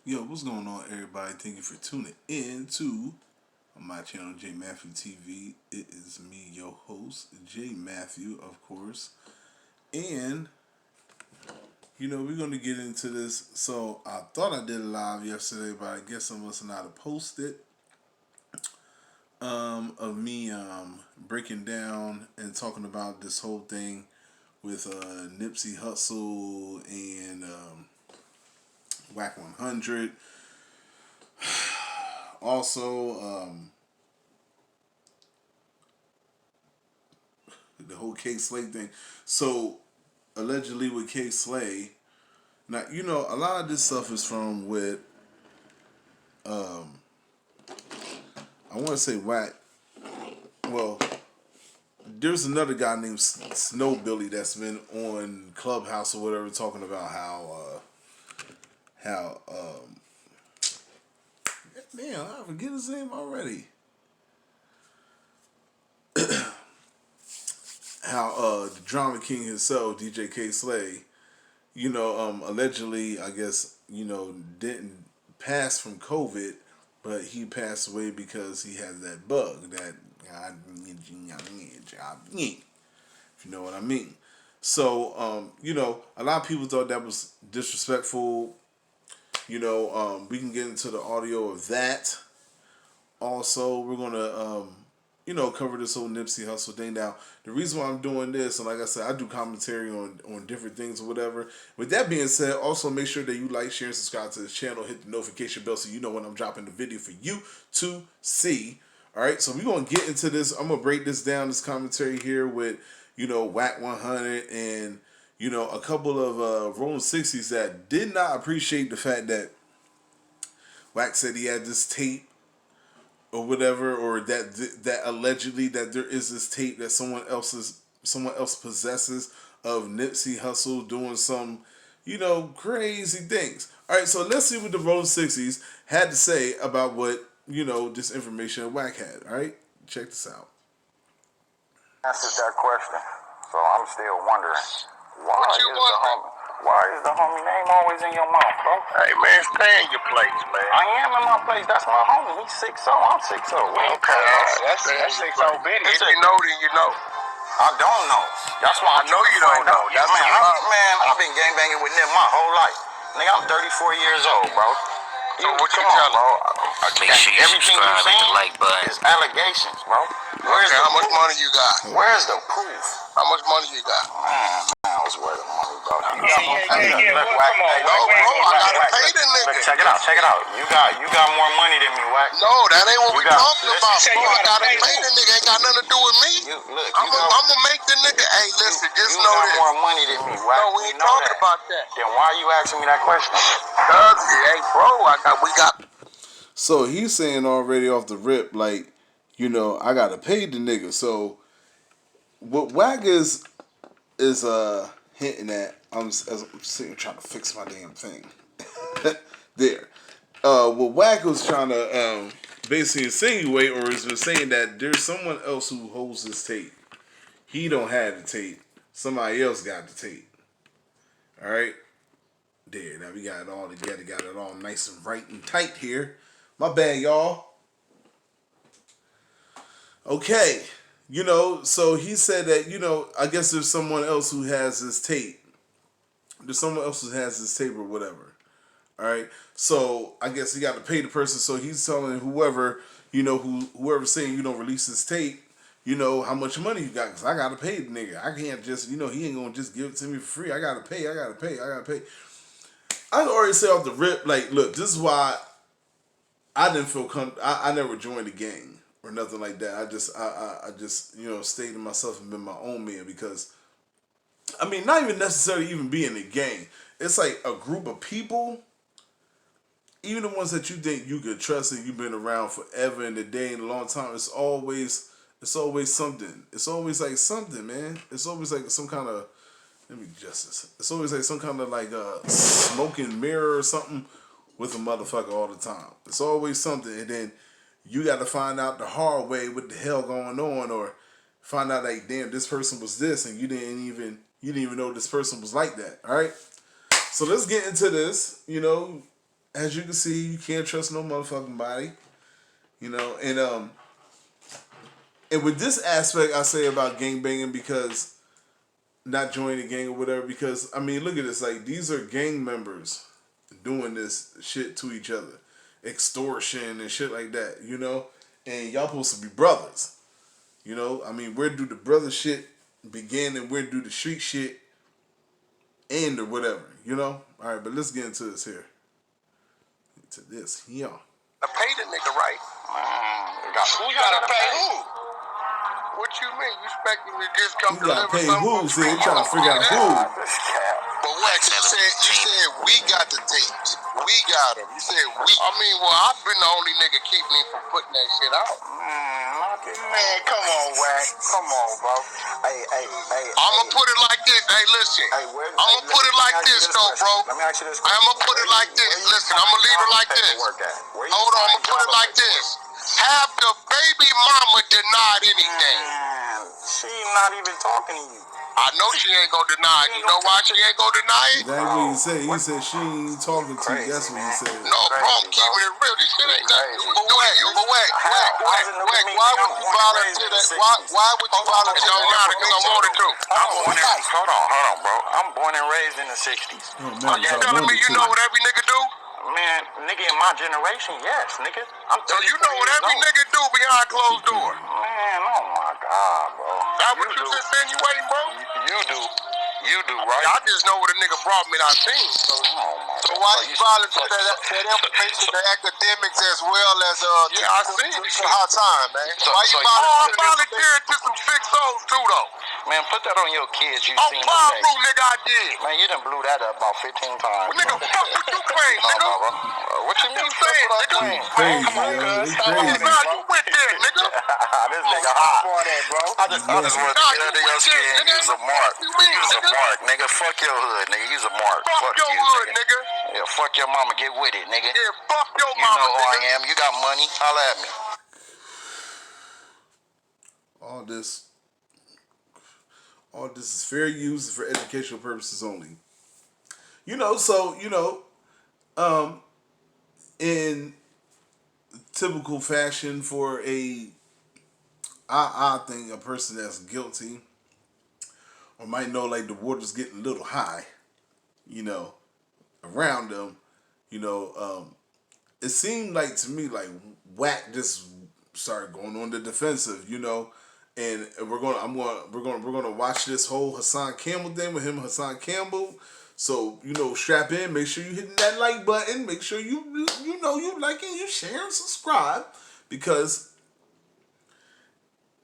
Yo, what's going on, everybody? Thank you for tuning in to my channel, J.Matthew TV. It is me, your host, J.Matthew, of course. And, we're going to get into this. So, I thought I did a live yesterday, but I guess I must not have posted of me breaking down and talking about this whole thing with NIPSEY HUSSEL and WACK 100. Also, the whole K Slay thing. So allegedly with K Slay, now a lot of this stuff is from with I want to say Whack. Well, there's another guy named Snow Billy that's been on Clubhouse or whatever talking about how damn, I forget his name already. How the drama king himself, DJ K Slay, allegedly, I guess, didn't pass from COVID, but he passed away because he had that bug, that, if you know what I mean. So, a lot of people thought that was disrespectful. We can get into the audio of that. Also, we're going to, cover this whole Nipsey Hussle thing. Now, the reason why I'm doing this, and like I said, I do commentary on different things or whatever. With that being said, also make sure that you like, share, and subscribe to this channel. Hit the notification bell so you know when I'm dropping the video for you to see. All right, so we're going to get into this. I'm going to break this down, this commentary here with, WACK 100 and, a couple of Rolling 60's that did not appreciate the fact that WACK said he had this tape or whatever, or that allegedly that there is this tape that someone else possesses of Nipsey Hussle doing some, crazy things. All right, so let's see what the Rolling 60's had to say about what this information WACK had. All right, check this out. Answers that question, so I'm still wondering why is the homie name always in your mouth, bro? Hey, man, stay in your place, man. I am in my place. That's my homie. He's 6'0". I'm 6'0". Okay, that's 6'0" business. If you know, then you know. I don't know. That's why I know you don't know. That's I've been gangbanging with Nip my whole life. Nigga, I'm 34 years old, bro. So what you tell him? Make sure you subscribe, hit the like button. It's allegations, bro. Okay, how much money you got? Where's the proof? How much money you got? Man, I was worth the money, bro. Yeah. No, bro, I gotta pay the nigga. Look, check it out. You got more money than me, Wack. No, that ain't what we talking about, bro. I gotta pay the nigga. Ain't got nothing to do with me. I'm gonna make the nigga. Hey, listen, just know this. You got more money than me, Wack. No, we ain't talking about that. Then why are you asking me that question? Cause, hey, bro, we got. So he's saying already off the rip, like, I gotta pay the nigga. So what WACK is hinting at, as I'm sitting trying to fix my damn thing. There. What WACK was trying to basically insinuate, or is just saying that there's someone else who holds this tape. He don't have the tape. Somebody else got the tape. Alright? There. Now we got it all together, got it all nice and right and tight here. My bad, y'all. Okay. So he said that, I guess there's someone else who has this tape. There's someone else who has this tape or whatever. All right. So I guess he got to pay the person. So he's telling whoever, whoever's saying you don't release this tape, how much money you got. Because I got to pay the nigga. I can't just, he ain't going to just give it to me for free. I got to pay. I already say off the rip, like, look, this is why I didn't feel I never joined the gang or nothing like that. I just stayed to myself and been my own man because, I mean, not even necessarily even being a gang. It's like a group of people, even the ones that you think you could trust and you've been around forever and a day and a long time. It's always something. It's always like something, man. It's always like some kind of, let me adjust this. It's always like some kind of like a smoking mirror or something with a motherfucker all the time. It's always something, and then you got to find out the hard way what the hell going on, or find out like, damn, this person was this, and you didn't even know this person was like that. All right, so let's get into this. as you can see, you can't trust no motherfucking body. You know, and with this aspect, I say about gangbanging because not joining a gang or whatever. Because I mean, look at this. Like these are gang members doing this shit to each other, extortion and shit like that. You know, and y'all supposed to be brothers. You know, I mean, where do the brother shit begin and where do the street shit end or whatever? You know. All right, but let's get into this here. To this, yeah. I pay the nigga right. Who gotta pay who? What you mean? You expect me to just come You gotta deliver pay something? who? See, trying to figure out who. But what you said we got the tapes. We got them. You said we. I mean, well, I've been the only nigga keeping me from putting that shit out. Man, come on, Wack. Come on, bro. Hey. I'ma put it like this. Hey, listen. I'ma put it like this, though, bro. Let me ask you this question. I'ma put it like this. Listen, I'ma leave it like this. Hold on, I'ma put it like this. Have the baby mama denied anything? Man, she not even talking to you. I know she ain't gonna deny it. You know why she ain't gonna deny it? That's what he said. He said she ain't talking to you. That's what he said. No, bro, I'm keeping it real. This shit ain't nothing. But why would you volunteer that? Why would you volunteer? It don't matter because I wanted to. Hold on, bro. I'm born and raised in the 60s. Oh, You telling me you know what every nigga do? Man, nigga in my generation, yes, nigga. So you know what every nigga do behind closed doors? Man, oh my God, bro. That what you insinuating, bro? You do, right? I just know what a nigga brought me and I seen. So why you volunteer that information to academics as well as yeah, I seen it. hot time, man. Why you I volunteering to some 6-0s too though? Man, put that on your kids. You On seen Palm the Root, nigga, I did. Man, you done blew that up about 15 times. Well, nigga, fuck what you claim, nigga. What you mean? Saying, nigga? Crazy, man. It's crazy. Nah, you went there, nigga. This nigga hot. I just wanted to get under your skin. Use a mark. Use a mark, nigga. Fuck your hood, nigga. Use a mark. Fuck your hood, nigga. Yeah, fuck your mama. Get with it, nigga. Yeah, fuck your You mama, know who nigga. I am. You got money. Holla at me. All this is fair use for educational purposes only. You know, so, you know, in typical fashion for I think a person that's guilty or might know like the water's getting a little high, you know, around them, you know, it seemed like to me like WACK just started going on the defensive, you know. And we're gonna watch this whole Hassan Campbell thing with him, Hassan Campbell. So you know, strap in. Make sure you hitting that like button. Make sure you liking, you share, and subscribe because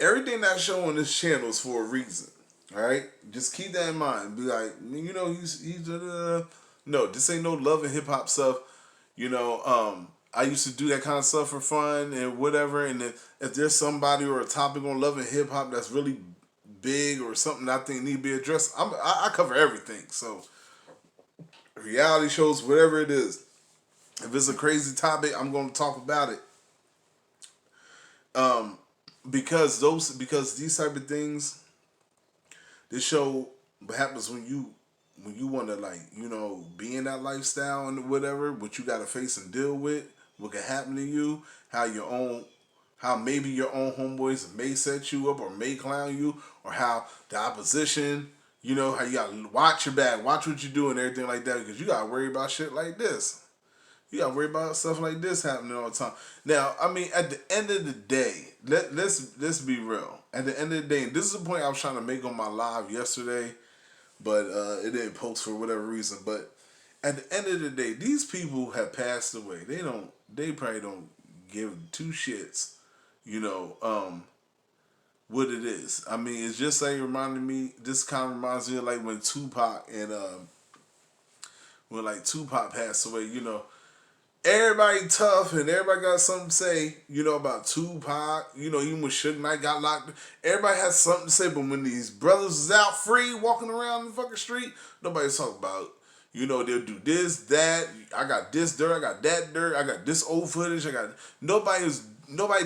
everything that's shown on this channel is for a reason. All right, just keep that in mind. Be like, you know, he's no, this ain't no love and hip hop stuff. You know, I used to do that kind of stuff for fun and whatever. And if there's somebody or a topic on love and hip hop that's really big or something I think need to be addressed, I cover everything. So reality shows, whatever it is, if it's a crazy topic, I'm going to talk about it. Because these type of things, this show what happens when you want to, like, you know, be in that lifestyle and whatever, what you got to face and deal with, what can happen to you, how maybe your own homeboys may set you up or may clown you, or how the opposition, you know, how you got to watch your back, watch what you do and everything like that, because you got to worry about shit like this. You got to worry about stuff like this happening all the time. Now, I mean, at the end of the day, let's be real. At the end of the day, and this is the point I was trying to make on my live yesterday, but it didn't post for whatever reason. But at the end of the day, these people have passed away. They probably don't give two shits, you know, what it is. I mean, it's just like this kind of reminds me of like when Tupac passed away, you know. Everybody tough and everybody got something to say, you know, about Tupac. You know, even when Suge Knight got locked, everybody has something to say. But when these brothers was out free, walking around the fucking street, nobody's talking about, you know, they'll do this, that. I got this dirt, I got that dirt, I got this old footage, Nobody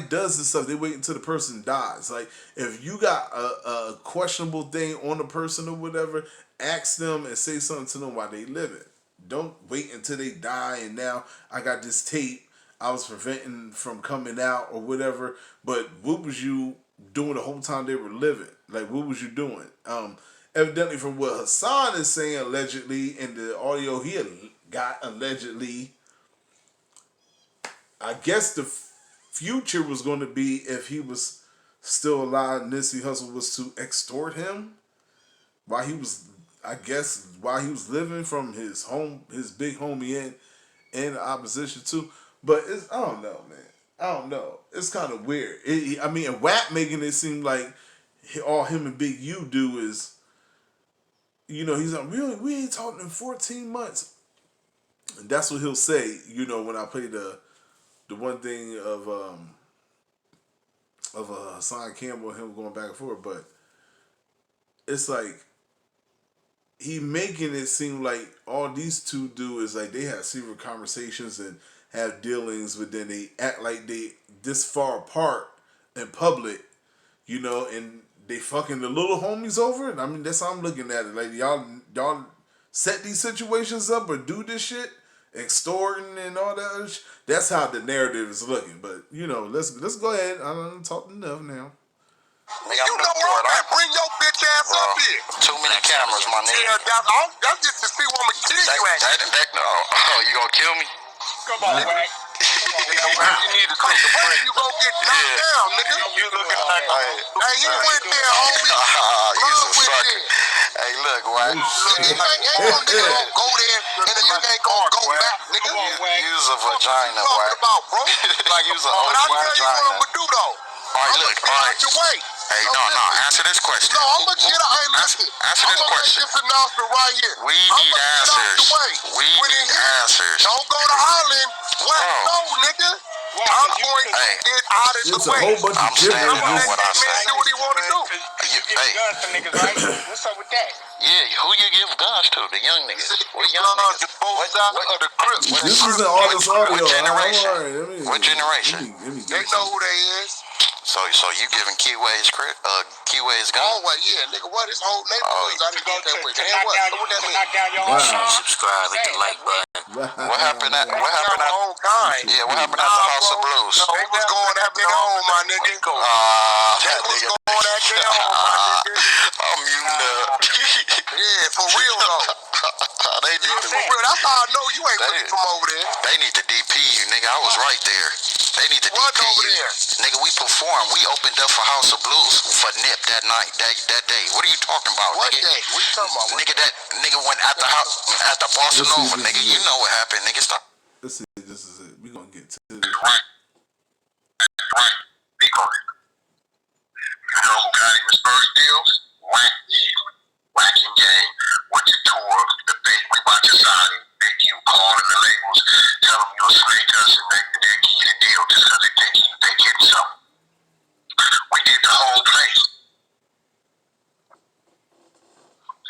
does this stuff. They wait until the person dies. Like, if you got a questionable thing on a person or whatever, ask them and say something to them while they living. don't wait until they die and now I got this tape I was preventing from coming out or whatever. But what was you doing the whole time they were living? Like, what was you doing? Evidently, from what Hassan is saying, allegedly in the audio he had got allegedly, I guess the future was going to be if he was still alive. Nipsey Hussle was to extort him while he was, I guess, while he was living from his home, his big homie in opposition too. But it's, I don't know, man. I don't know. It's kind of weird. I mean, and WAP making it seem like all him and Big U do is, he's like, we ain't talking in 14 months. And that's what he'll say, when I play the one thing of Hassan Campbell and him going back and forth. But it's like he making it seem like all these two do is like they have secret conversations and have dealings, but then they act like they this far apart in public, and they fucking the little homies over it. I mean, that's how I'm looking at it. Like y'all set these situations up or do this shit, extorting and all that other shit. That's how the narrative is looking. But let's go ahead. I'm talking enough now. Nigga, you know what? I bring your bitch ass up here. Too many cameras, my nigga. Yeah, that's just to see where I'm gonna kill you at. Oh, you gonna kill me? Come on, man. You need to come to play. You gonna get knocked down, nigga. You looking like hey, you went there, homie. You's a sucker. Hey, look, Wack. Ain't no nigga gonna go there and then you ain't gonna go back, nigga. You's a vagina, Wack. Bro? Like you's a But I OG tell you what vagina. I'm gonna do though. Alright, look, alright. Hey, no, answer this question. No, I'm gonna get out. Hey, listen. Answer this question. This announcement right here. We need answers. We need answers. Don't go to Holland. What? No, nigga. I'm going to get out of the It's a way. whole bunch of I'm standing gibberish. on what I Man, say. do what he want to do. Hey, niggas, right? What's up with that? yeah, who you give guns to? The young niggas. What young Guns niggas? to both sides of the crib. This isn't all this audio. What generation? Let me What generation? They know who they is. So you giving Keyways guns? Oh, well, yeah, nigga, what? His whole neighborhood got to go that way. To Man, knock what? down So what that mean? knock down your Wow. own son? Subscribe, hit the like button. What happened at Our own kind. Yeah, what happened at the House of Blues? No, we was going at their home, my nigga. They was Nigga. going at their home, my nigga. I'm muting up. Yeah, for real, though. They need to. For real, that's how I know you ain't really from over there. They need to DP you, nigga. I was right there. They need to What DP over you. there? Nigga, we performed. We opened up for House of Blues for Nip that night, that day. What are you talking about, What nigga? day? What you talking about? Nigga, that nigga went at the house at the Bossa Nova, this nigga. is You it. know what happened, nigga. Stop. This is it. We gonna get to this. Right. Right. Because you know who got him his first deals? WACK did. Whacking Gang. Went to tour. The big we watch your side. Big you calling the labels. Tell them you'll snake us and they'll give you the deal just because they think they getting something. We did the whole place.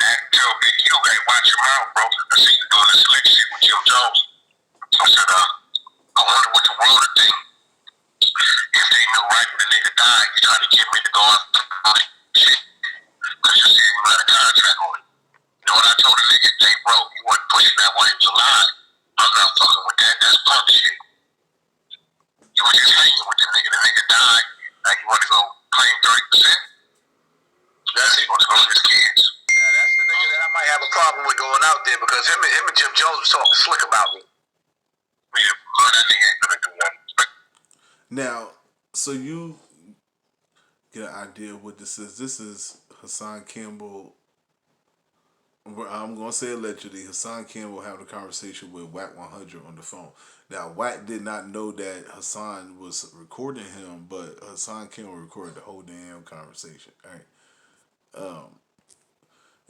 And tell Big U, hey, watch your mouth, bro. I see you doing this slick shit with Jim Jones. I said, I wonder what the world would think if they knew right when the nigga died, you trying to get me to go out and shit. Because you said you had a contract on it. You know what I told the nigga? Hey, bro, you wasn't pushing that while he was alive. I'm not fucking with that. That's punk shit. You were just hanging with the nigga. The nigga died. Now you want to go claim 30%? That's he wants to go to his kids. Yeah, that's the nigga that I might have a problem with going out there because him and Jim Jones was talking slick about me. Yeah, but that nigga ain't gonna do nothing. Now, so you get an idea of what this is. This is Hassan Campbell. I'm going to say allegedly, Hassan Campbell having a conversation with WACK 100 on the phone. Now, WACK did not know that Hassan was recording him, but Hassan Campbell recorded the whole damn conversation. All right.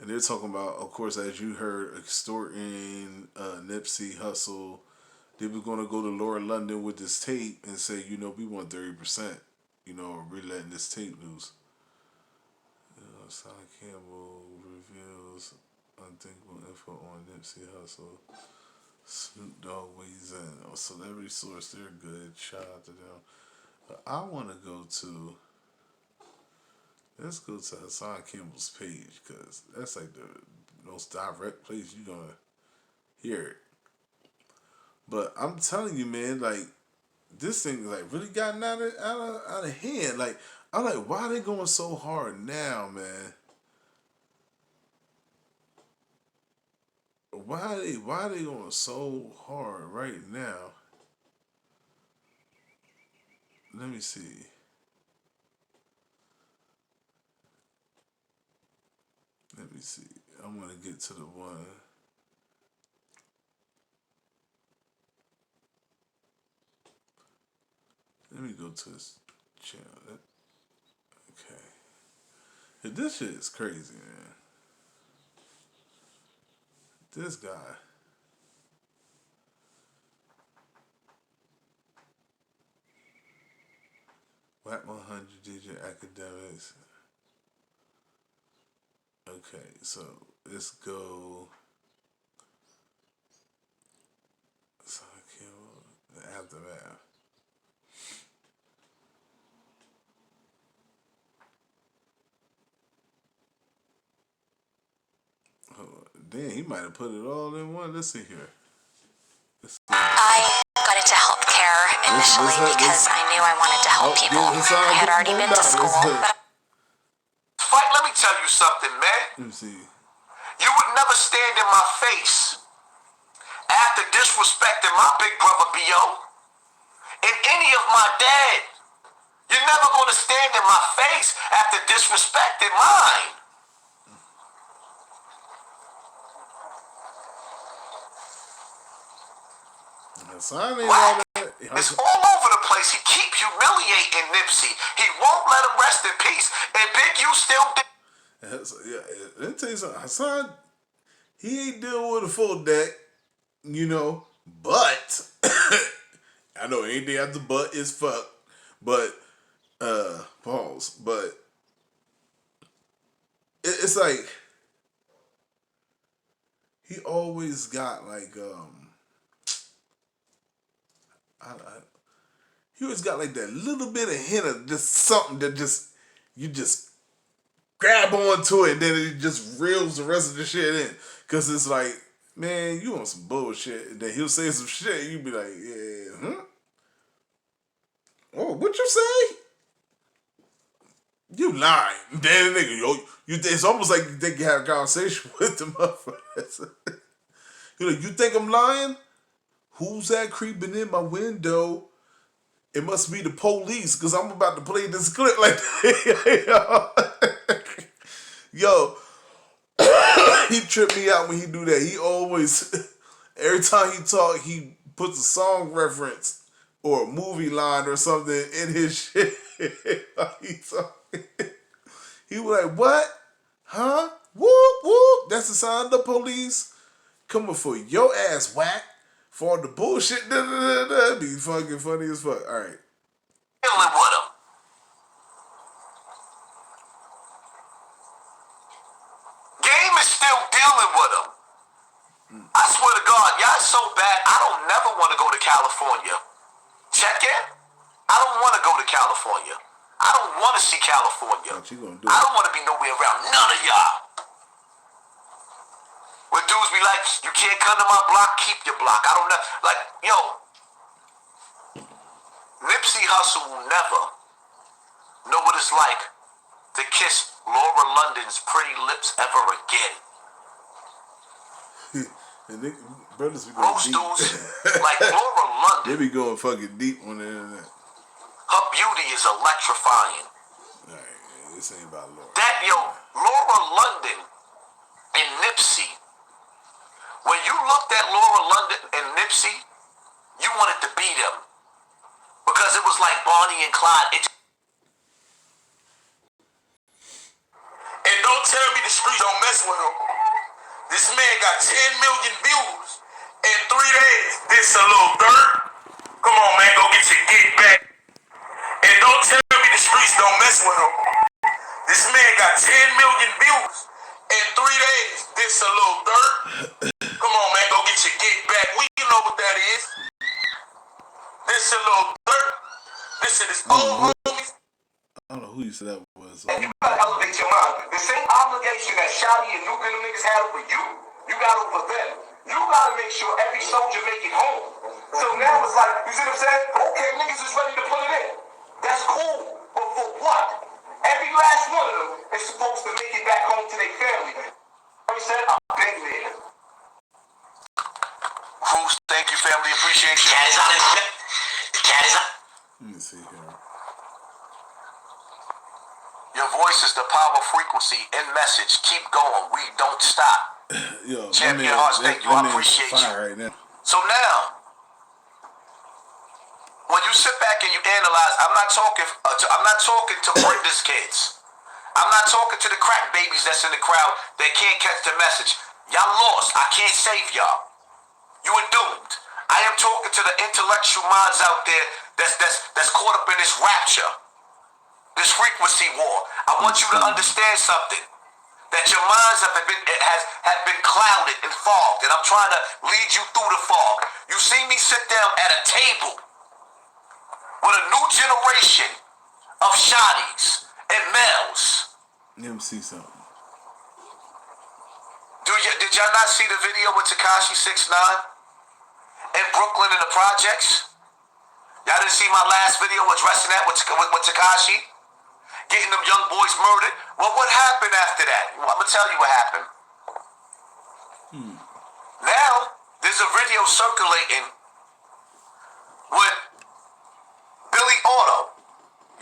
And they're talking about, of course, as you heard, extorting Nipsey Hussle. They were going to go to Laura London with this tape and say, we want 30%, or we're letting this tape loose. Hassan Campbell reveals unthinkable info on Nipsey Hussle. Snoop Dogg weighs in. Celebrity source, they're good. Shout out to them. But I want to go to... Let's go to Hassan Campbell's page because that's like the most direct place you're gonna hear it. But I'm telling you, man, like this thing like really gotten out of hand. Like I'm like, why are they going so hard now, man? Why are they going so hard right now? Let me see. Let me see. I'm gonna get to the one. Let me go to his channel. Okay. This shit is crazy, man. This guy. WACK 100 DJ Academics. Okay, so let's go. So the aftermath. Damn, he might have put it all in one. Let's see here. I got into healthcare initially because I knew I wanted to help people. I had already been to school. Fight, let me tell you something, man. Let me see. You would never stand in my face after disrespecting my big brother B.O. and any of my dad. You're never going to stand in my face after disrespecting mine. WACK is all over the place. He keep humiliating Nipsey. He won't let him rest in peace. And Big U still... Let me tell you something. Hassan, he ain't dealing with a full deck, you know, but I know anything after but is fuck. But pause. But it's like he always got like he always got like that little bit of hint of just something that just you just grab onto it and then it just reels the rest of the shit in. Cause it's like, man, you on some bullshit. And then he'll say some shit, you be like, yeah, oh, what you say? You lying. Then nigga, yo, it's almost like you think you have a conversation with the motherfuckers. You know, you think I'm lying? Who's that creeping in my window? It must be the police, because I'm about to play this clip like yo, he tripped me out when he do that. He always, every time he talk, he puts a song reference or a movie line or something in his shit. He was like, what? Huh? Whoop, whoop. That's the sign of the police coming for your ass, WACK. For the bullshit, that'd be fucking funny as fuck. All right. Dealing with him. Game is still dealing with him. I swear to God, y'all so bad, I don't never want to go to California. Check it? I don't want to go to California. I don't want to see California. I don't want to be nowhere around none of y'all. Where dudes be like, you can't come to my block, keep your block. I don't know. Like, yo, Nipsey Hussle will never know what it's like to kiss Laura London's pretty lips ever again. And they, brothers be going most deep. dudes, like Laura London, they be going fucking deep on the internet. Her beauty is electrifying. Alright, this ain't about Laura. Laura London and Nipsey. When you looked at Laura London and Nipsey, you wanted to beat him. Because it was like Bonnie and Clyde. And don't tell me the streets don't mess with him. This man got 10 million views in 3 days. This a little dirt. Come on, man, go get your get back. And don't tell me the streets don't mess with him. This man got 10 million views in 3 days. This a little dirt. Come on, man, go get your get back. You know what that is. This a little dirt. This is his old homies. I don't know who you said that was. And you gotta elevate your mind. The same obligation that Shotty and Nuke and them niggas had over you, you got over them. You gotta make sure every soldier make it home. So now it's like, you see what I'm saying? Okay, niggas is ready to put it in. That's cool. But for what? Every last one of them is supposed to make it back home to their family. I said, I'm big there. Cruz, thank you, family. Appreciate you. Cat is on it. Cat is on. Let me see here. Your voice is the power frequency and message. Keep going. We don't stop. Yo, Champion Hearts, thank you. I appreciate you. Right now. So now, when you sit back and you analyze, I'm not talking to Brenda's kids. I'm not talking to the crack babies that's in the crowd that can't catch the message. Y'all lost. I can't save y'all. You are doomed. I am talking to the intellectual minds out there that's caught up in this rapture, this frequency war. I want you to understand something. That your minds have been clouded and fogged, and I'm trying to lead you through the fog. You see me sit down at a table with a new generation of shotties and males. Let me see something. Did y'all not see the video with Tekashi 6ix9ine in Brooklyn in the projects? Y'all didn't see my last video addressing that with Tekashi? Getting them young boys murdered. Well, what happened after that? Well, I'm going to tell you what happened. Now, there's a video circulating with Billy Otto.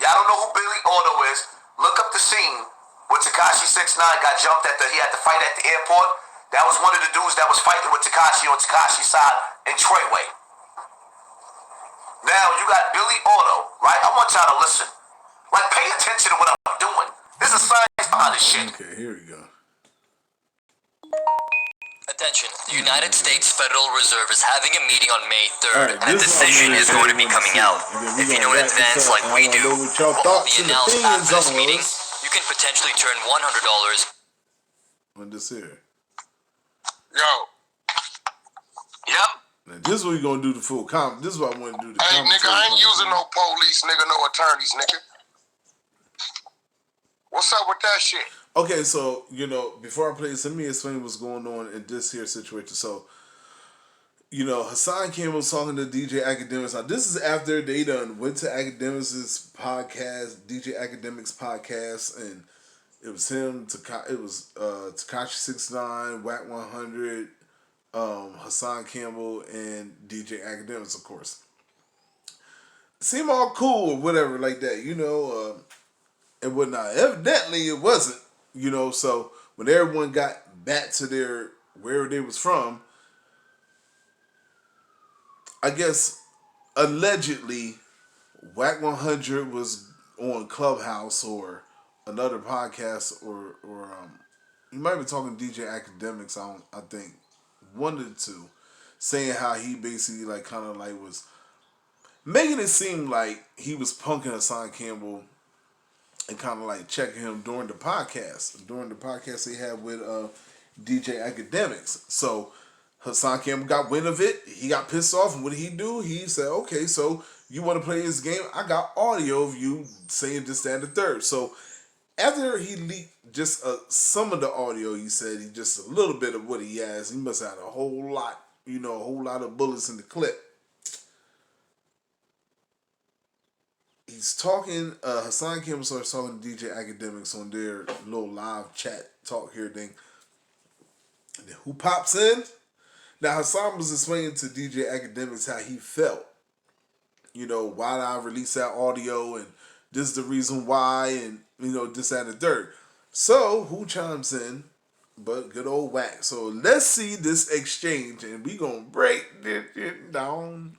Y'all don't know who Billy Otto is. Look up the scene where Tekashi 6ix9ine got jumped he had to fight at the airport. That was one of the dudes that was fighting with Tekashi on Tekashi's side in Treyway. Now, you got Billy Otto, right? I want y'all to listen. Like, pay attention to what I'm doing. There's a science behind this shit. Okay, here we go. Attention, the United States Federal Reserve is having a meeting on May 3rd, Right, and a decision is going to be coming out. If you know in advance like we do, what will be announced after this meeting, you can potentially turn $100. On this here. Yo. Yep. Now, this is what we gonna do the full comment. This is what I want to do. Hey, nigga, I ain't using no police, nigga, no attorneys, nigga. What's up with that shit? Okay, so, before I play this, let me explain what's going on in this here situation. So, Hassan Campbell was talking to DJ Academics. Now, this is after they done went to Academics' podcast, DJ Academics podcast, and it was him, Tekashi 6ix9ine, WACK 100, Hassan Campbell, and DJ Academics, of course. Seemed all cool or whatever like that, and whatnot. Evidently, it wasn't, so when everyone got back to wherever they was from, I guess, allegedly, WACK 100 was on Clubhouse or another podcast, or you might be talking to DJ Academics, I think, one of the two, saying how he basically, was making it seem like he was punking Hassan Campbell and kind of checking him during the podcast they had with DJ Academics. So Hassan Campbell got wind of it. He got pissed off, and what did he do? He said, okay, so you want to play this game? I got audio of you saying this, that, and the third. So after he leaked just some of the audio, he said just a little bit of what he has. He must have had a whole lot, a whole lot of bullets in the clip. He's talking, Hassan Campbell starts talking to DJ Academics on their little live chat talk here thing. And then who pops in? Now, Hassan was explaining to DJ Academics how he felt. Why did I release that audio, and this is the reason why, and, this, that, and the third. So, who chimes in but good old WACK? So, let's see this exchange, and we gonna break it down.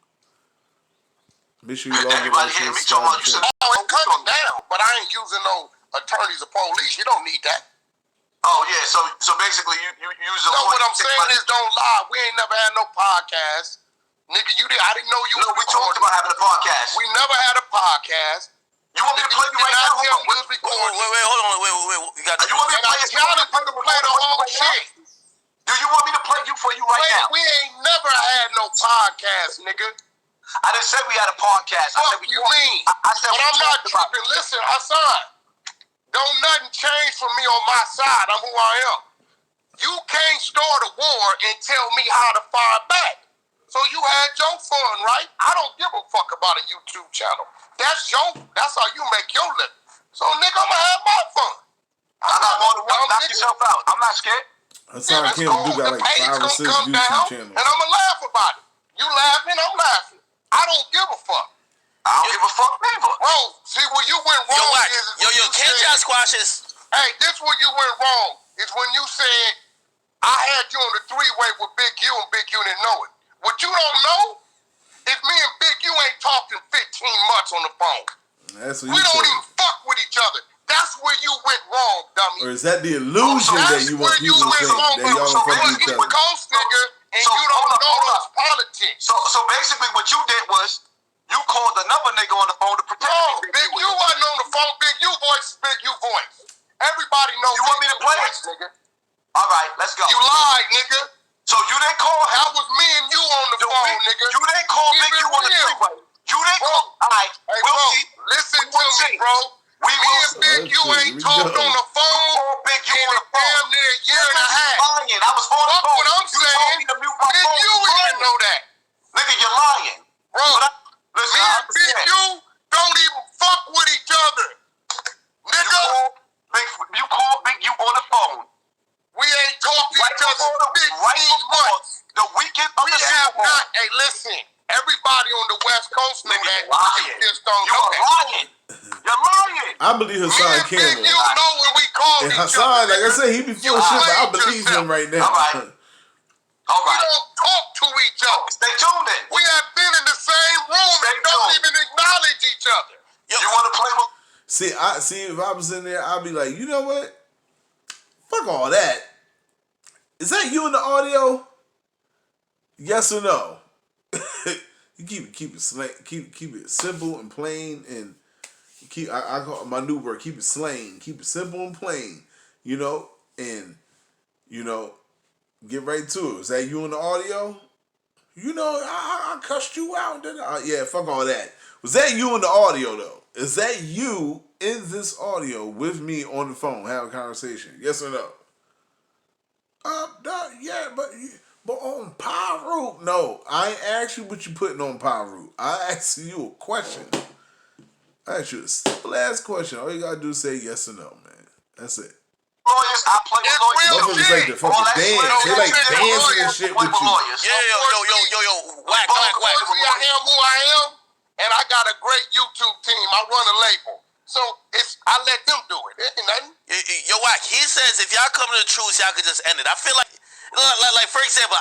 Make sure you log in. Everybody hear me talking about you said, I'm coming down, but I ain't using no attorneys or police. You don't need that. Oh, yeah, so basically you use a lawyer. No, what I'm saying is don't lie. We ain't never had no podcast. Nigga, I didn't know you was recording. We talked about having a podcast. We never had a podcast. You want me to play you right now? Hold on. Wait, hold on. Wait. You want me to play the whole shit? Do you want me to play you for you right now? We ain't never had no podcast, nigga. I didn't say we had a podcast. What do you mean? I said, but I'm not tripping. Listen, Hassan, don't nothing change for me on my side. I'm who I am. You can't start a war and tell me how to fire back. So you had your fun, right? I don't give a fuck about a YouTube channel. That's how you make your living. So nigga, I'ma have my fun. I got more than one. Knock yourself out. I'm not scared. Hassan Campbell do got like 5 or 6 YouTube channels. And I'ma laugh about it. You laughing, I'm laughing. I don't give a fuck. I don't give a fuck neither. Bro, see where you went wrong Yo, can't y'all squash this? Hey, this where you went wrong. Is when you said I had you on the 3-way with Big U and Big U didn't know it. What you don't know is me and Big U ain't talking 15 months on the phone. That's what we don't even fuck with each other. That's where you went wrong, dummy. Or is that the illusion that you want people to think that y'all don't fuck with each other? Coast nigga, and you don't know those politics. So basically what you did was you called another nigga on the phone to pretend to be Big U. Wasn't on the phone. Big U voice is Big U voice. Everybody knows. You want me to play it, nigga? All right, let's go. You lied, nigga. So you didn't call him. That was me and you on the phone, nigga. You didn't call Big U on the 3-way. You didn't call. All right, we'll see. Listen to me, bro. Me and Big U ain't talked on the phone Big U on the damn near a year and a half. I was on the phone. What I'm saying, Big U even know that. Nigga, you're lying. Bro, listen, me and Big U don't even fuck with each other. Nigga. You called Big U on the phone. We ain't talked to each other for 15 months. The weekend of the Super Bowl. Hey, listen. Everybody on the West Coast know that. You just don't know that. Lying. You're lying. I believe Hassan Campbell. You know when we call and Hassan, like I said, he be full of shit, but I believe him right now. All right. We don't talk to each other. Stay tuned in. We have been in the same room and don't even acknowledge each other. You want to play with? See, if I was in there, I'd be like, you know what? Fuck all that. Is that you in the audio? Yes or no? You keep it simple and plain, and I call my new word, keep it slang, keep it simple and plain, and get right to it. Is that you in the audio? I cussed you out. Yeah, fuck all that. Was that you in the audio though? Is that you in this audio with me on the phone having a conversation? Yes or no? Yeah, but on Pyro, no. I ain't asked you what you putting on Pyro. I asked you a question. I asked you a simple ass question. All you gotta do is say yes or no, man. That's it. Lawyers, I play with lawyers. Motherfuckers like the fucking dance. They like dancing and shit with you. Yo, whack. I am who I am, and I got a great YouTube team. I run a label. So I let them do it. It ain't nothing. Yo, Wack, he says if y'all come to the truth, y'all could just end it. I feel like for example,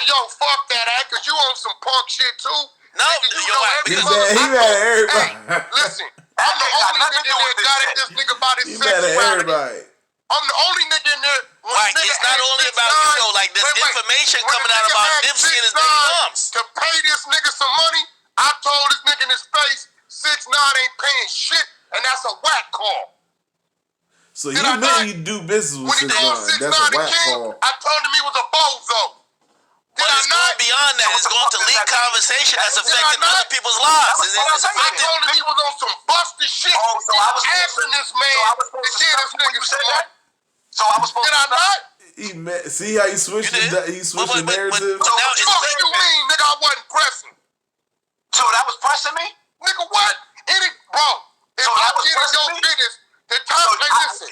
yo, fuck that, because you on some punk shit too. No, yo, Wack, he mad at everybody. Hey, listen, I'm the only nigga that got at this nigga about his sexuality. I'm the only nigga in there. Wack, it's not only about you though. Like this information coming out about NIPSEY and his nigga moms. To pay this nigga some money, I told this nigga in his face, 6ix9ine ain't paying shit. And that's a whack call. So you meant you do business with 6ix9ine. That's a whack call. I told him he was a bozo. But it's going beyond that. It's going to leak conversation that's affecting other people's lives. I told him he was on some busted shit. Oh, so I was asking this man to get this nigga some money. So I was supposed to. Did I not? See how he switched the narrative? So what the fuck you mean, nigga? I wasn't pressing. So that was pressing me? Nigga, what? Bro. If I get in your business, the time, listen.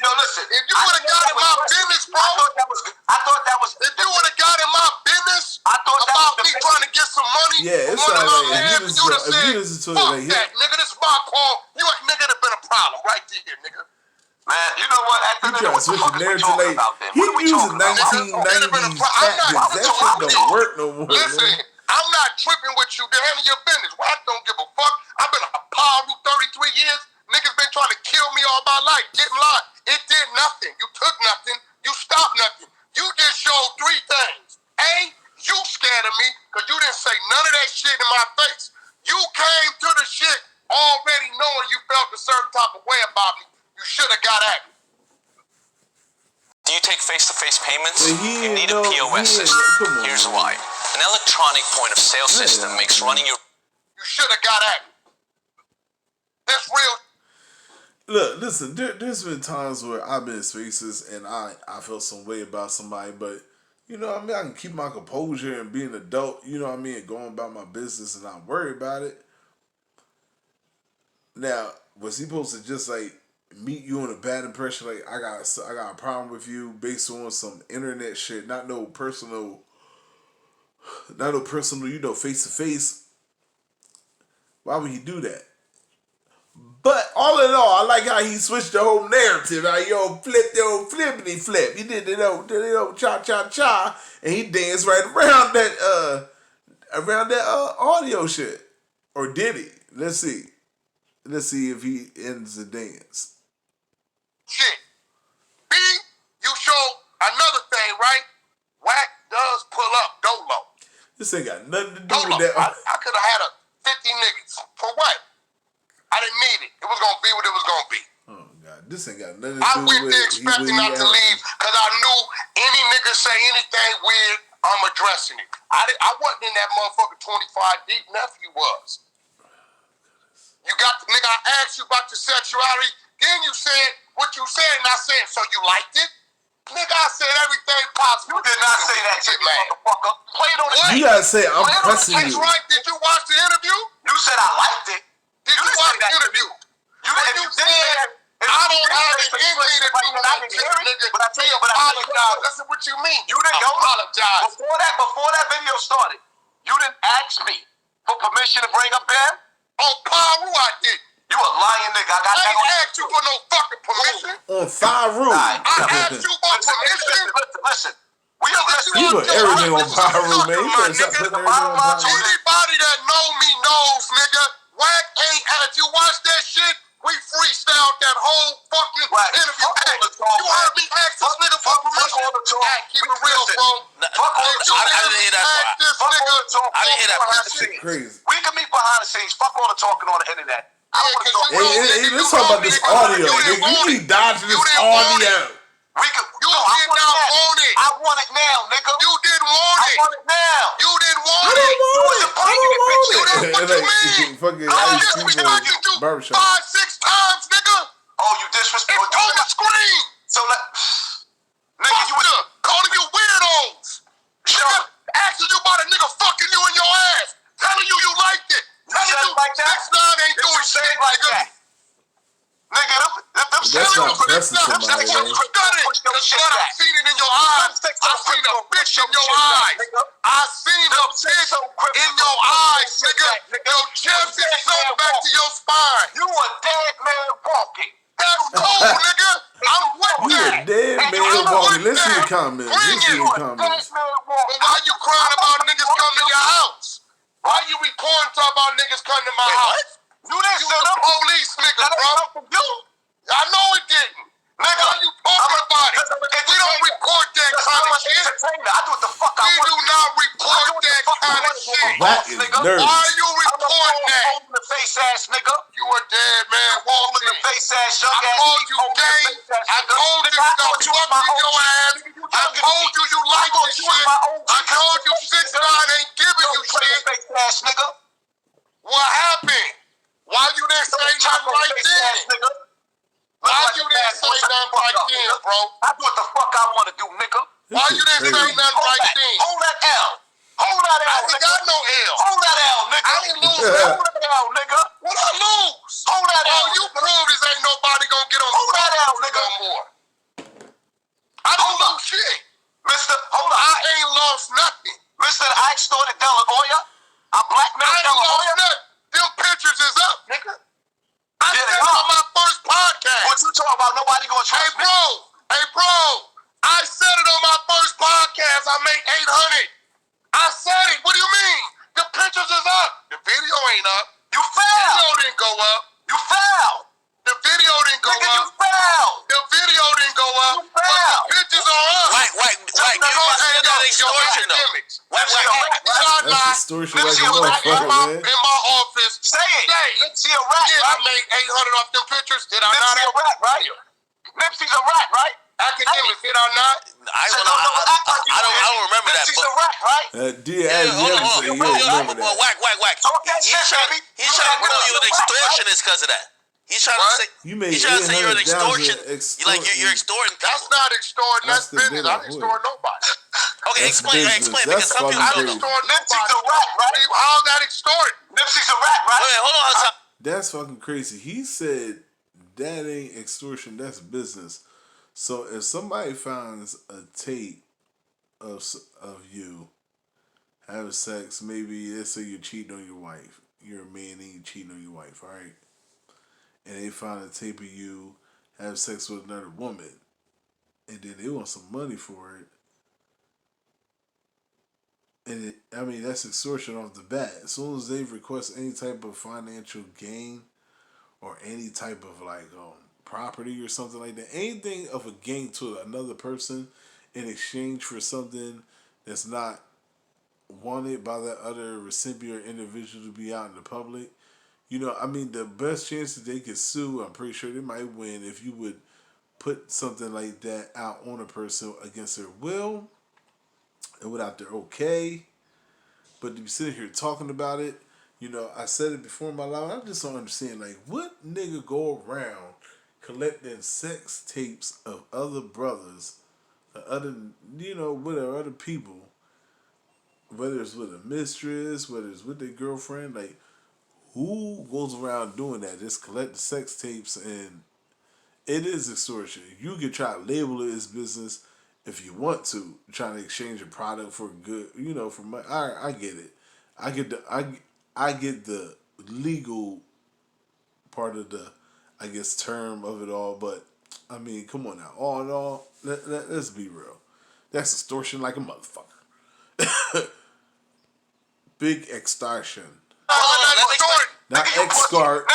If you would have got in my business, bro. I thought that was. If you would have got in my business about me trying to get some money, yeah, it's like if you listen to it, that nigga, this is my call. You ain't nigga that been a problem right there, nigga. Man, you know what? He trying to switch the narrative like he using 1990s tactics. That shit don't work no more. Listen, I'm not tripping with you. They're handling your business. Well, I don't give a fuck. I've been a power 33 years. Niggas been trying to kill me all my life. Getting lied. It did nothing. You took nothing. You stopped nothing. You just showed 3 things. A, you scared of me because you didn't say none of that shit in my face. You came to the shit already knowing you felt a certain type of way about me. You should have got at me. Do you take face-to-face payments? You need a POS system. Here's why. An electronic point-of-sale system makes running your... You should have got at me. That's real. Look, listen. There's been times where I've been in spaces and I felt some way about somebody, but you know what I mean. I can keep my composure and be an adult. You know what I mean, and going about my business and not worry about it. Now, was he supposed to just like meet you on a bad impression? Like I got a problem with you based on some internet shit, not no personal, you know, face to face. Why would he do that? But all in all, I like how he switched the whole narrative. How flippity flip. He did the old cha cha cha, and he danced right around that audio shit. Or did he? Let's see. Let's see if he ends the dance. Shit. B, you show another thing, right? WACK does pull up Dolo. This ain't got nothing to do Dolo. with that. I could have had 50 niggas. For what? I didn't need it. It was going to be what it was going to be. Oh, God. This ain't got nothing to do I with it. went there expecting not to leave because I knew any nigga say anything weird, I'm addressing it. I wasn't in that motherfucker 25 deep. Nephew was. You got the nigga, I asked you about your sexuality, then you said what you said, and I said, so you liked it? Nigga, I said everything possible. You did not say that shit, motherfucker. Play it on the tape. You gotta say, I'm pressing you. Right? Did you watch the interview? You said I liked it. Did you watch the interview? You said, I don't have an envy that you like this, nigga. But I tell you, apologize. That's what you mean. You didn't apologize. Before that video started, you didn't ask me for permission to bring up Ben? On Paru, I did. You a lying nigga. I ain't asked you for no fucking permission. On Paru. I asked you for permission. Listen. You put everything on Paru, man. You better stop putting everything on Paru. Anybody that know me knows, nigga. WACK ain't, if you watch that shit, we freestyled that whole fucking interview. You heard me ask this nigga for permission. Keep it real, bro. I didn't hear that part. I didn't hear that part. Crazy. We can meet behind the scenes. Fuck all the talking on the internet. Hey, let's talk about this audio. You keep dodging this audio. You did not want it. I want it now, nigga. You didn't want it. I want it now. You didn't want it. What you mean? Fucking barbershop. 5-6 times, nigga. Oh, you disrespect. It's on the screen. So nigga, you calling you weirdos. Asking you about a nigga fucking you in your ass. Telling you liked it. Telling you like 6ix9ine ain't doing shit like that. Nigga, that's not pressing somebody, man. I've seen it in your eyes. I seen a bitch in your eyes. I seen a bitch in your eyes, nigga. Your chest is sewn back to your spine. You a dead man walking. That's cool, nigga. I'm with that. You a dead man walking. Listen to the comments. But why you crying about niggas coming to your house? Why you reporting about niggas coming to my house? You didn't send the police, nigga, bro. I know it didn't. Nigga, why you talking about it? We don't report that kind of shit. I do what the fuck I want. We do not report that kind of shit. That is nervous. Why are you reporting that? Holding the face ass, nigga. You a dead man walking. The face ass, young ass. I told you, gay. I told you, you got fucked in your ass. I told you, you like this shit. I told you, 6ix9ine ain't giving you shit. Face ass, nigga. What happened? Why you didn't say nothing right then? Why you didn't say nothing right then, bro? I do what the fuck I want to do, nigga. Why you didn't say nothing right then? Hold that L. Hold that L, nigga. I ain't got no L. Hold that L, nigga. I ain't lose. Hold that L, nigga. What I lose? Hold that L. You prove this ain't nobody gonna get on. Hold that L, nigga. No more. I don't lose shit. Mister, hold on. I ain't lost nothing. Mister, I extorted Della Hoya. I blackmailed Della Hoya. Them pictures is up, nigga. I said it on my first podcast. What you talking about? Nobody gonna trust me. Hey, bro. I said it on my first podcast. I made 800. I said it. What do you mean? The pictures is up. The video ain't up. You fell. The video didn't go up. You fell. The video didn't go up. You fell. The video didn't go up. You fell. The pictures are up. Whack, you got extortion though. That's extortion like a motherfucker, man. In my office. Say it. Nipsey a rat, right? I made 800 off them pictures. Did I not? Nipsey a rat, right? Nipsey's a rat, right? Academics, did I not? I don't remember that. Nipsey's a rat, right? Whack. He's trying to call you an extortionist because of that. He's trying to say You made he's trying to say you're an 800,000 extortion. You're extorting people. That's not extorting. That's business. I didn't extort nobody. Okay, That's explain business. because some people I don't didn't know. extort nobody. Nipsey's a rat, right? How's that extorting? Nipsey's a rat, right? Wait, hold on, Hassan. That's fucking crazy. He said that ain't extortion. That's business. So if somebody finds a tape of you having sex, maybe let's say you're cheating on your wife. You're a man and you're cheating on your wife, all right? And they find a tape of you having sex with another woman, and then they want some money for it. And that's extortion off the bat. As soon as they request any type of financial gain or any type of property or something like that, anything of a gain to another person in exchange for something that's not wanted by that other recipient or individual to be out in the public, the best chance that they could sue, I'm pretty sure they might win if you would put something like that out on a person against their will and without their okay. But to be sitting here talking about it, I said it before in my life, I just don't understand, what nigga go around collecting sex tapes of other brothers, other other people, whether it's with a mistress, whether it's with their girlfriend, who goes around doing that? Just collect the sex tapes, and it is extortion. You can try to label it as business if you want to, trying to exchange a product for good, for money. I get it. I get the legal part of the, term of it all, but come on now. All in all, let's be real. That's extortion like a motherfucker. Big extortion. Not extort.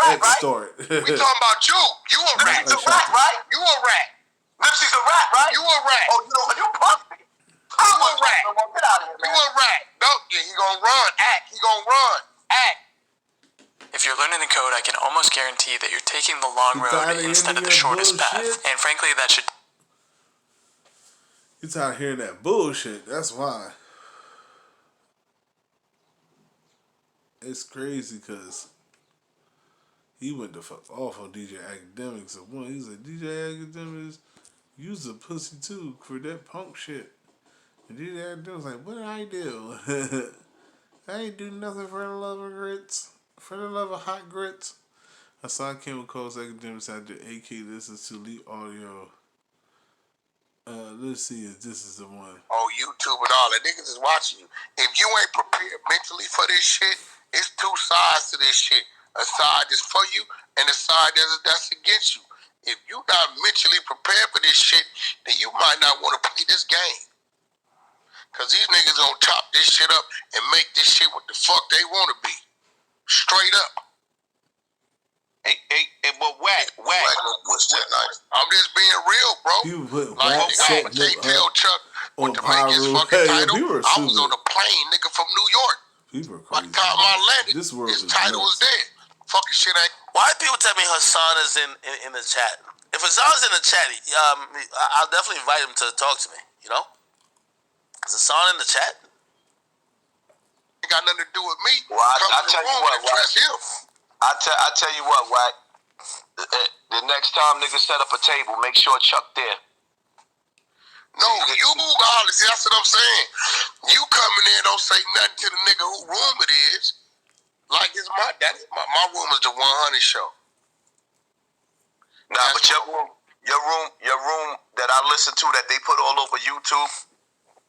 Extort. We talking about you. You a rat. Nipsey's a rat, right? You a rat. Nipsey's a rat, right? You a rat. Oh, you pussy. You a rat. Get out of here, man. You a rat. No, he gonna run. Act. He gonna run. Act. If you're learning the code, I can almost guarantee that you're taking the long road instead of the shortest path. And frankly, that should... You're tired of hearing that bullshit. That's why. It's crazy because he went the fuck off on DJ Academics. At one, he said, DJ Academics, you's a pussy too for that punk shit. And DJ Academics like, what did I do? I ain't do nothing for the love of grits. For the love of hot grits. Hassan Campbell calls Academics after AK listens to leak audio. Let's see if this is the one. On YouTube and all that. Niggas is watching you. If you ain't prepared mentally for this shit, it's two sides to this shit. A side is for you and a side that's against you. If you not mentally prepared for this shit, then you might not want to play this game. Cause these niggas gonna chop this shit up and make this shit what the fuck they want to be. Straight up. But WACK. What's that like? I'm just being real, bro. You put like WACK I can't tell Chuck what to make his fucking title. I was on a plane, nigga, from New York. People are By crazy. the time I landed, This world his is title nuts. was dead. Fucking shit ain't. Why do people tell me Hassan is in the chat? If Hassan's in the chat, I'll definitely invite him to talk to me. Is Hassan in the chat? Ain't got nothing to do with me. Well, I tell you what, WACK. I tell you what, WACK. The next time niggas set up a table, make sure Chuck there. No, you honestly, that's what I'm saying. You coming in, don't say nothing to the nigga who room it is. Like it's my room is the 100 show. Nah, but your room that I listen to that they put all over YouTube,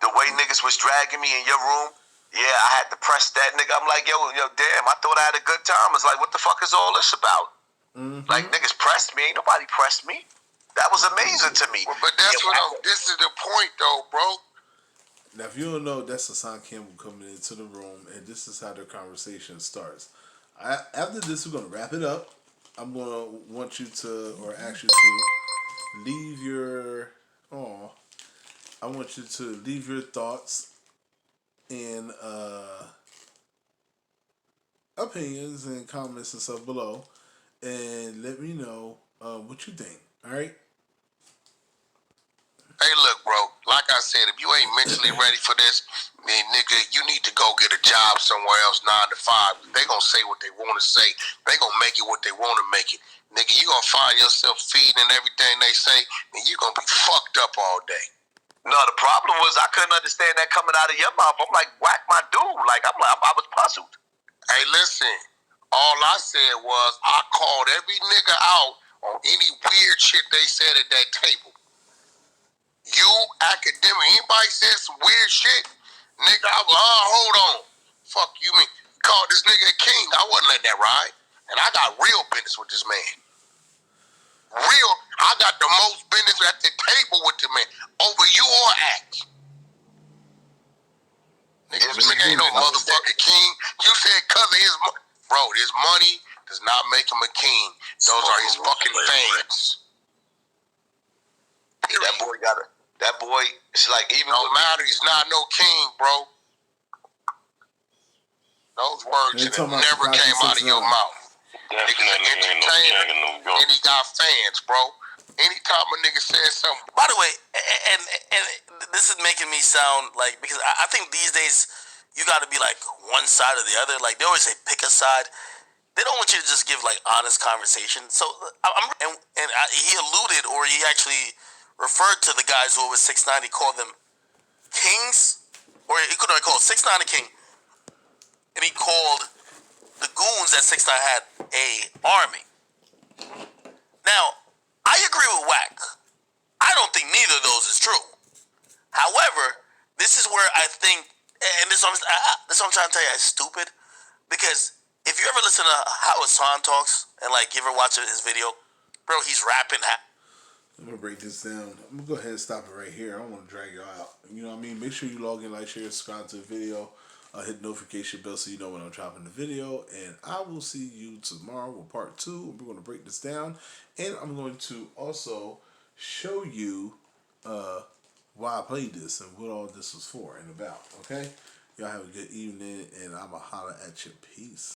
the way niggas was dragging me in your room, yeah, I had to press that nigga. I'm like, yo, damn, I thought I had a good time. It's like, what the fuck is all this about? Mm-hmm. Like, niggas pressed me. Ain't nobody pressed me. That was amazing to me. Well, but that's this is the point, though, bro. Now, if you don't know, that's Hassan Campbell coming into the room, and this is how the conversation starts. After this, we're going to wrap it up. I'm going to want you to, or ask you to, leave your, I want you to leave your thoughts and opinions and comments and stuff below, and let me know what you think, all right? Hey, look, bro. Like I said, if you ain't mentally ready for this, then nigga, you need to go get a job somewhere else, 9 to 5. They gonna say what they want to say. They gonna make it what they want to make it. nigga, you gonna find yourself feeding everything they say, and you gonna be fucked up all day. No, the problem was I couldn't understand that coming out of your mouth. I'm like, whack my dude. Like I was puzzled. Hey, listen. All I said was I called every nigga out on any weird shit they said at that table. You, academic, anybody said some weird shit, nigga, I was, hold on. Fuck you mean. Called this nigga a king. I wasn't letting that ride. And I got real business with this man. Real. I got the most business at the table with the man. Over you or act. Nigga, this nigga ain't no motherfucking king. You said cause of his money. Bro, his money does not make him a king. Those are his fucking fans. That boy got it. That boy, it's like even no matter, he's not no king, bro. Those words should have never came out of your mouth. Niggas an entertainer, and he got fans, bro. Anytime a nigga says something. By the way, and this is making me sound like, because I think these days you got to be like one side or the other. Like they always say, pick a side. They don't want you to just give like honest conversation. So he alluded, or he actually referred to the guys who was 6'9". He called them kings, or he could have called 6'9" a king, and he called the goons that 6'9" had a army. Now, I agree with WACK. I don't think neither of those is true. However, this is where I think, and this is what I'm trying to tell you, it's stupid. Because if you ever listen to how Hassan talks, and like you ever watch his video, bro, he's rapping. I'm gonna break this down. I'm gonna go ahead and stop it right here. I don't want to drag you out. You know what I mean? Make sure you log in, like, share, subscribe to the video. Hit the notification bell so you know when I'm dropping the video. And I will see you tomorrow with part 2. We're going to break this down. And I'm going to also show you why I played this and what all this was for and about. Okay? Y'all have a good evening, and I'm going to holler at you. Peace.